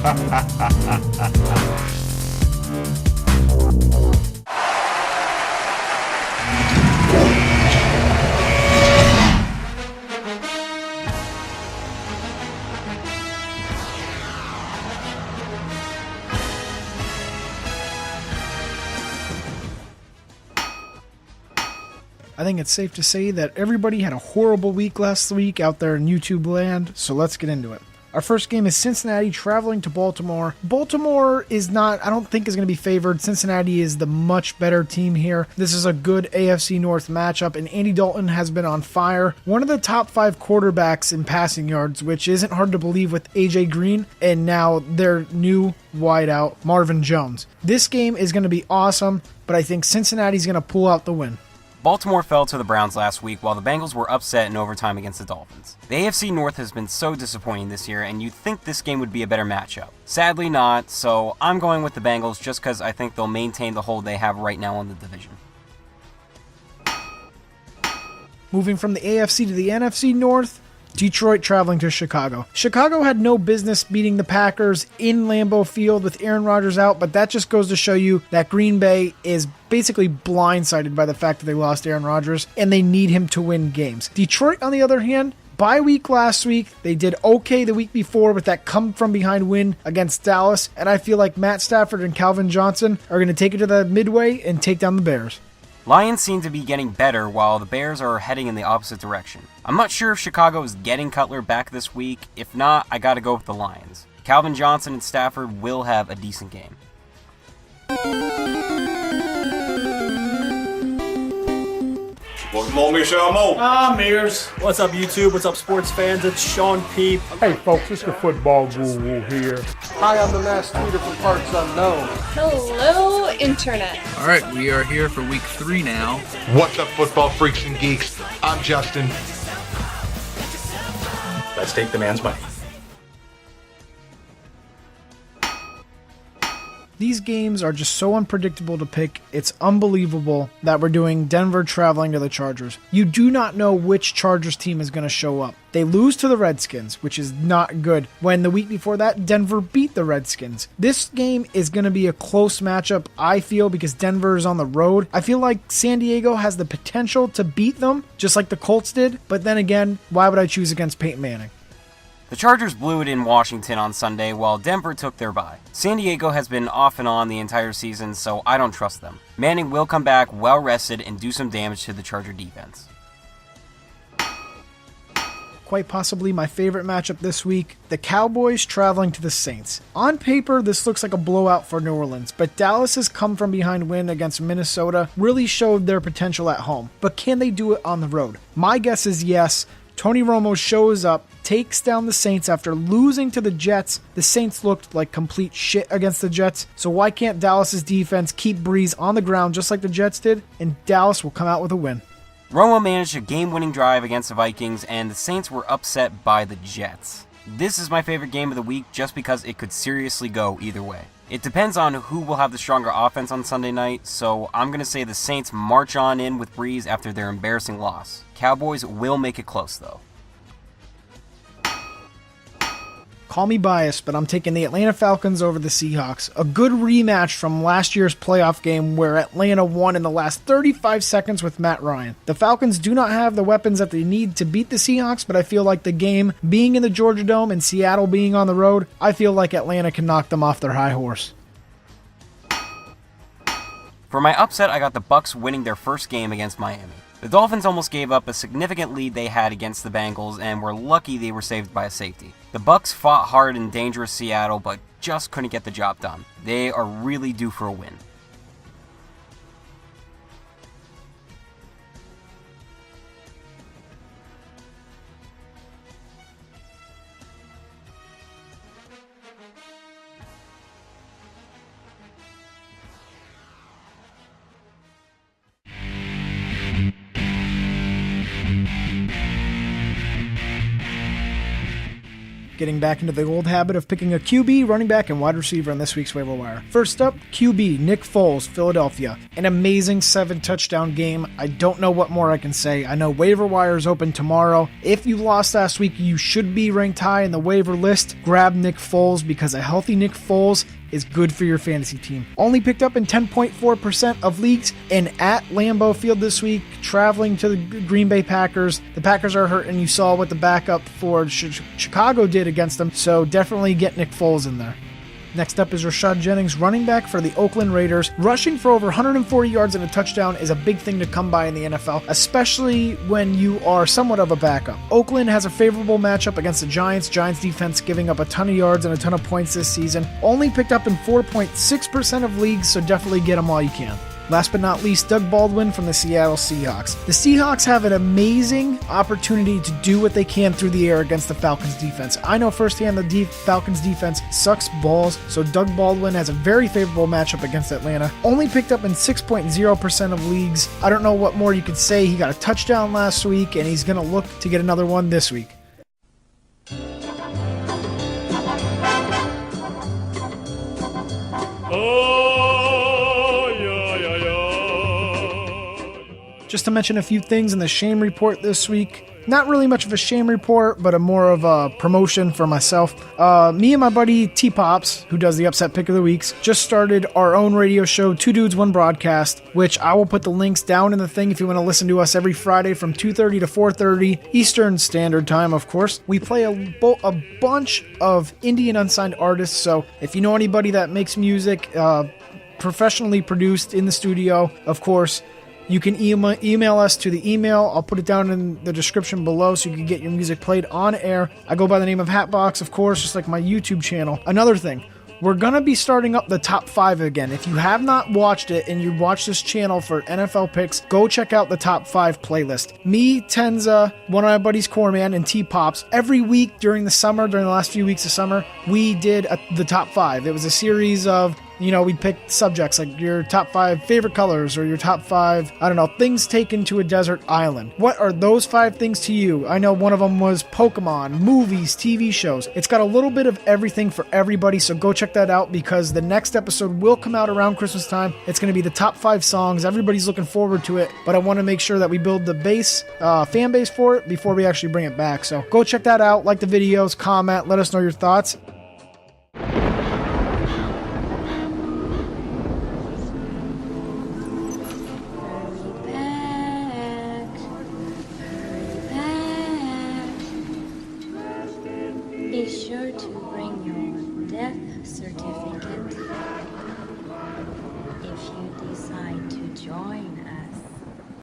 I think it's safe to say that everybody had a horrible week last week out there in YouTube land, so let's get into it. Our first game is Cincinnati traveling to Baltimore. Baltimore is not, I don't think is going to be favored. Cincinnati is the much better team here. This is a good AFC North matchup, and Andy Dalton has been on fire. One of the top 5 quarterbacks in passing yards, which isn't hard to believe with AJ Green, and now their new wideout, Marvin Jones. This game is going to be awesome, but I think Cincinnati's going to pull out the win. Baltimore fell to the Browns last week while the Bengals were upset in overtime against the Dolphins. The AFC North has been so disappointing this year, and you'd think this game would be a better matchup. Sadly not, so I'm going with the Bengals just because I think they'll maintain the hold they have right now in the division. Moving from the AFC to the NFC North, Detroit traveling to Chicago. Chicago had no business beating the Packers in Lambeau Field with Aaron Rodgers out, but that just goes to show you that Green Bay is basically blindsided by the fact that they lost Aaron Rodgers, and they need him to win games. Detroit, on the other hand, bye week last week, they did okay the week before with that come-from-behind win against Dallas, and I feel like Matt Stafford and Calvin Johnson are going to take it to the midway and take down the Bears. Lions seem to be getting better while the Bears are heading in the opposite direction. I'm not sure if Chicago is getting Cutler back this week. If not, I gotta go with the Lions. Calvin Johnson and Stafford will have a decent game. Mears. What's up, YouTube? What's up, sports fans? It's Sean Peep. Hey, folks, it's the football guru here. Hi, I'm the mass tweeter from Parts Unknown. Hello, Internet. All right, we are here for week 3 now. What's up, football freaks and geeks? I'm Justin. Let's take the man's money. These games are just so unpredictable to pick. It's unbelievable that we're doing Denver traveling to the Chargers. You do not know which Chargers team is going to show up. They lose to the Redskins, which is not good, when the week before that, Denver beat the Redskins. This game is going to be a close matchup, I feel, because Denver is on the road. I feel like San Diego has the potential to beat them, just like the Colts did, but then again, why would I choose against Peyton Manning? The Chargers blew it in Washington on Sunday while Denver took their bye. San Diego has been off and on the entire season, so I don't trust them. Manning will come back well rested and do some damage to the Charger defense. Quite possibly my favorite matchup this week, the Cowboys traveling to the Saints. On paper, this looks like a blowout for New Orleans, but Dallas's come from behind win against Minnesota really showed their potential at home. But can they do it on the road? My guess is yes. Tony Romo shows up, takes down the Saints after losing to the Jets. The Saints looked like complete shit against the Jets, so why can't Dallas's defense keep Breeze on the ground just like the Jets did, and Dallas will come out with a win. Romo managed a game-winning drive against the Vikings, and the Saints were upset by the Jets. This is my favorite game of the week just because it could seriously go either way. It depends on who will have the stronger offense on Sunday night, so I'm going to say the Saints march on in with Breeze after their embarrassing loss. Cowboys will make it close, though. Call me biased, but I'm taking the Atlanta Falcons over the Seahawks. A good rematch from last year's playoff game where Atlanta won in the last 35 seconds with Matt Ryan. The Falcons do not have the weapons that they need to beat the Seahawks, but I feel like the game being in the Georgia Dome and Seattle being on the road, I feel like Atlanta can knock them off their high horse. For my upset, I got the Bucs winning their first game against Miami. The Dolphins almost gave up a significant lead they had against the Bengals and were lucky they were saved by a safety. The Bucs fought hard in dangerous Seattle but just couldn't get the job done. They are really due for a win. getting back into the old habit of picking a QB, running back, and wide receiver on this week's waiver wire. First up, QB, Nick Foles, Philadelphia. An amazing 7-touchdown game. I don't know what more I can say. I know waiver wire is open tomorrow. If you lost last week, you should be ranked high in the waiver list. Grab Nick Foles because a healthy Nick Foles is good for your fantasy team. Only picked up in 10.4% of leagues and at Lambeau Field this week, traveling to the Green Bay Packers. The Packers are hurt, and you saw what the backup for Chicago did against them, so definitely get Nick Foles in there. Next up is Rashad Jennings, running back for the Oakland Raiders. Rushing for over 140 yards and a touchdown is a big thing to come by in the NFL, especially when you are somewhat of a backup. Oakland has a favorable matchup against the Giants. Giants defense giving up a ton of yards and a ton of points this season. Only picked up in 4.6% of leagues, so definitely get them while you can. Last but not least, Doug Baldwin from the Seattle Seahawks. The Seahawks have an amazing opportunity to do what they can through the air against the Falcons defense. I know firsthand the Falcons defense sucks balls, so Doug Baldwin has a very favorable matchup against Atlanta. Only picked up in 6.0% of leagues. I don't know what more you could say. He got a touchdown last week, and he's going to look to get another one this week. Just to mention a few things in the shame report this week. Not really much of a shame report, but more of a promotion for myself. Me and my buddy T-Pops, who does the Upset Pick of the Weeks, just started our own radio show, Two Dudes, One Broadcast, which I will put the links down in the thing if you want to listen to us every Friday from 2:30 to 4:30 Eastern Standard Time, of course. We play a bunch of indie and unsigned artists, so if you know anybody that makes music, professionally produced in the studio, of course, you can email us to the email. I'll put it down in the description below so you can get your music played on air. I go by the name of Hatbox, of course, just like my YouTube channel. Another thing, we're going to be starting up the top 5 again. If you have not watched it and you watch this channel for NFL picks, go check out the top 5 playlist. Me, Tensa, one of my buddies, Corman, and T-Pops, every week during the summer, during the last few weeks of summer, we did the top 5. It was a series of, we picked subjects like your top 5 favorite colors or your top 5, things taken to a desert island. What are those 5 things to you? I know one of them was Pokemon, movies, TV shows. It's got a little bit of everything for everybody, so go check that out because the next episode will come out around Christmas time. It's going to be the top 5 songs. Everybody's looking forward to it, but I want to make sure that we build the fan base for it before we actually bring it back. So go check that out, like the videos, comment, let us know your thoughts. Be sure to bring your death certificate if you decide to join